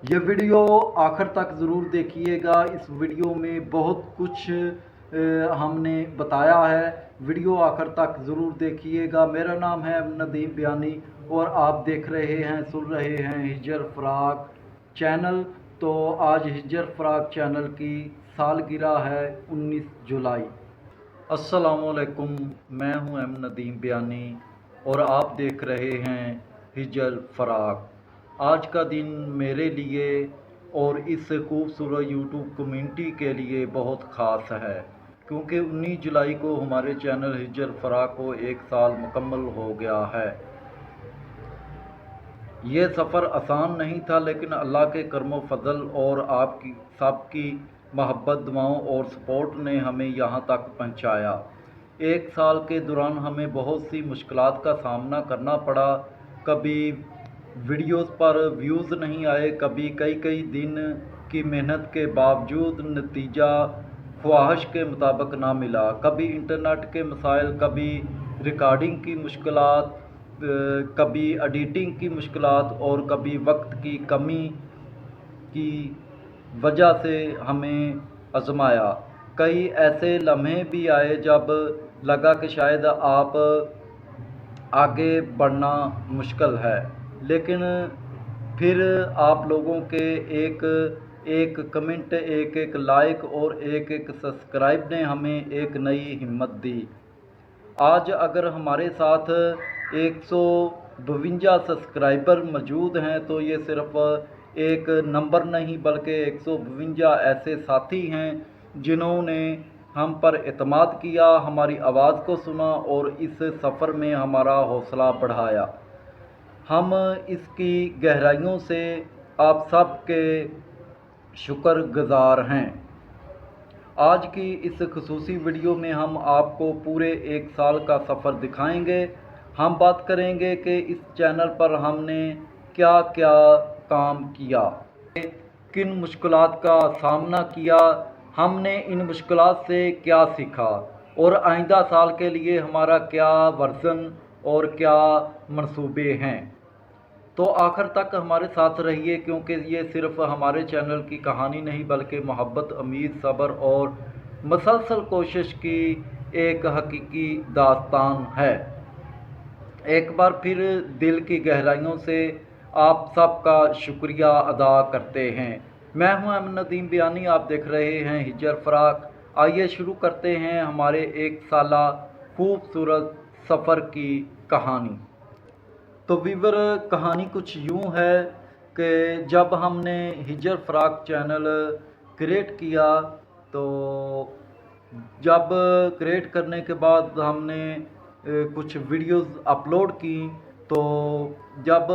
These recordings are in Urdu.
یہ ویڈیو آخر تک ضرور دیکھیے گا۔ اس ویڈیو میں بہت کچھ ہم نے بتایا ہے۔ ویڈیو آخر تک ضرور دیکھیے گا۔ میرا نام ہے ندیم بیانی اور آپ دیکھ رہے ہیں سن رہے ہیں ہجر فراق چینل۔ تو آج ہجر فراق چینل کی سالگرہ ہے 19 جولائی۔ السلام علیکم، میں ہوں ندیم بیانی اور آپ دیکھ رہے ہیں ہجر فراق۔ آج کا دن میرے لیے اور اس خوبصورت یوٹیوب کمیونٹی کے لیے بہت خاص ہے، کیونکہ 19 جولائی کو ہمارے چینل ہجر فراق کو 1 سال مکمل ہو گیا ہے۔ یہ سفر آسان نہیں تھا، لیکن اللہ کے کرم و فضل اور آپ کی سب کی محبت، دعاؤں اور سپورٹ نے ہمیں یہاں تک پہنچایا۔ 1 سال کے دوران ہمیں بہت سی مشکلات کا سامنا کرنا پڑا۔ کبھی ویڈیوز پر ویوز نہیں آئے، کبھی کئی دن کی محنت کے باوجود نتیجہ خواہش کے مطابق نہ ملا، کبھی انٹرنیٹ کے مسائل، کبھی ریکارڈنگ کی مشکلات، کبھی ایڈیٹنگ کی مشکلات اور کبھی وقت کی کمی کی وجہ سے ہمیں آزمایا۔ کئی ایسے لمحے بھی آئے جب لگا کہ شاید آپ آگے بڑھنا مشکل ہے، لیکن پھر آپ لوگوں کے ایک کمنٹ، ایک لائک اور ایک سبسکرائب نے ہمیں ایک نئی ہمت دی۔ آج اگر ہمارے ساتھ 152 سبسکرائبر موجود ہیں تو یہ صرف ایک نمبر نہیں بلکہ 152 ایسے ساتھی ہیں جنہوں نے ہم پر اعتماد کیا، ہماری آواز کو سنا اور اس سفر میں ہمارا حوصلہ بڑھایا۔ ہم اس کی گہرائیوں سے آپ سب کے شکر گزار ہیں۔ آج کی اس خصوصی ویڈیو میں ہم آپ کو پورے 1 سال کا سفر دکھائیں گے۔ ہم بات کریں گے کہ اس چینل پر ہم نے کیا کام کیا، کن مشکلات کا سامنا کیا، ہم نے ان مشکلات سے کیا سیکھا اور آئندہ سال کے لیے ہمارا کیا وژن اور کیا منصوبے ہیں۔ تو آخر تک ہمارے ساتھ رہیے، کیونکہ یہ صرف ہمارے چینل کی کہانی نہیں بلکہ محبت، امید، صبر اور مسلسل کوشش کی ایک حقیقی داستان ہے۔ ایک بار پھر دل کی گہرائیوں سے آپ سب کا شکریہ ادا کرتے ہیں۔ میں ہوں ندیم بیانی، آپ دیکھ رہے ہیں ہجر فراق۔ آئیے شروع کرتے ہیں ہمارے 1 سالہ خوبصورت سفر کی کہانی۔ تو ویور، کہانی کچھ یوں ہے کہ جب ہم نے ہجر فراق چینل کریٹ کیا، تو جب کریٹ کرنے کے بعد ہم نے کچھ ویڈیوز اپلوڈ کی، تو جب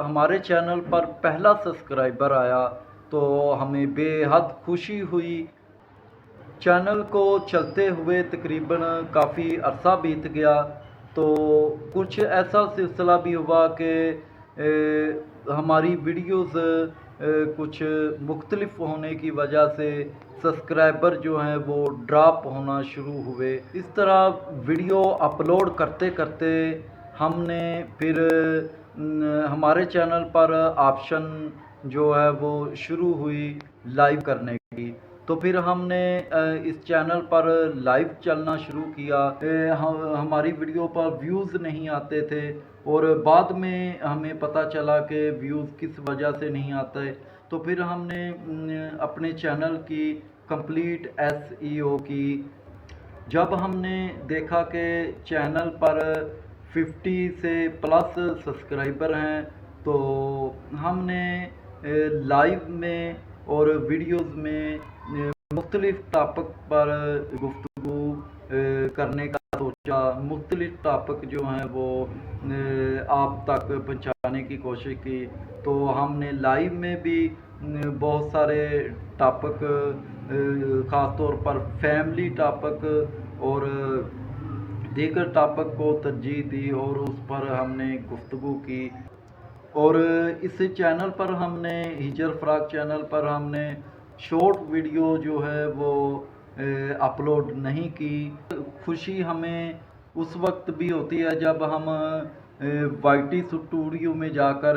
ہمارے چینل پر پہلا سبسکرائبر آیا تو ہمیں بے حد خوشی ہوئی۔ چینل کو چلتے ہوئے تقریباً کافی عرصہ بیت گیا، تو کچھ ایسا سلسلہ بھی ہوا کہ ہماری ویڈیوز کچھ مختلف ہونے کی وجہ سے سبسکرائبر جو ہیں وہ ڈراپ ہونا شروع ہوئے۔ اس طرح ویڈیو اپلوڈ کرتے کرتے ہم نے پھر ہمارے چینل پر آپشن جو ہے وہ شروع ہوئی لائیو کرنے کی، تو پھر ہم نے اس چینل پر لائیو چلنا شروع کیا۔ ہماری ویڈیو پر ویوز نہیں آتے تھے اور بعد میں ہمیں پتہ چلا کہ ویوز کس وجہ سے نہیں آتے، تو پھر ہم نے اپنے چینل کی کمپلیٹ SEO کی۔ جب ہم نے دیکھا کہ چینل پر 50 سے پلس سبسکرائبر ہیں، تو ہم نے لائیو میں اور ویڈیوز میں مختلف ٹاپک پر گفتگو کرنے کا سوچا، مختلف ٹاپک جو ہیں وہ آپ تک پہنچانے کی کوشش کی۔ تو ہم نے لائیو میں بھی بہت سارے ٹاپک، خاص طور پر فیملی ٹاپک اور دیگر ٹاپک کو ترجیح دی اور اس پر ہم نے گفتگو کی۔ اور اس چینل پر ہم نے ہجر فراق چینل پر ہم نے شارٹ ویڈیو جو ہے وہ اپلوڈ نہیں کی۔ خوشی ہمیں اس وقت بھی ہوتی ہے جب ہم YT اسٹوڈیو میں جا کر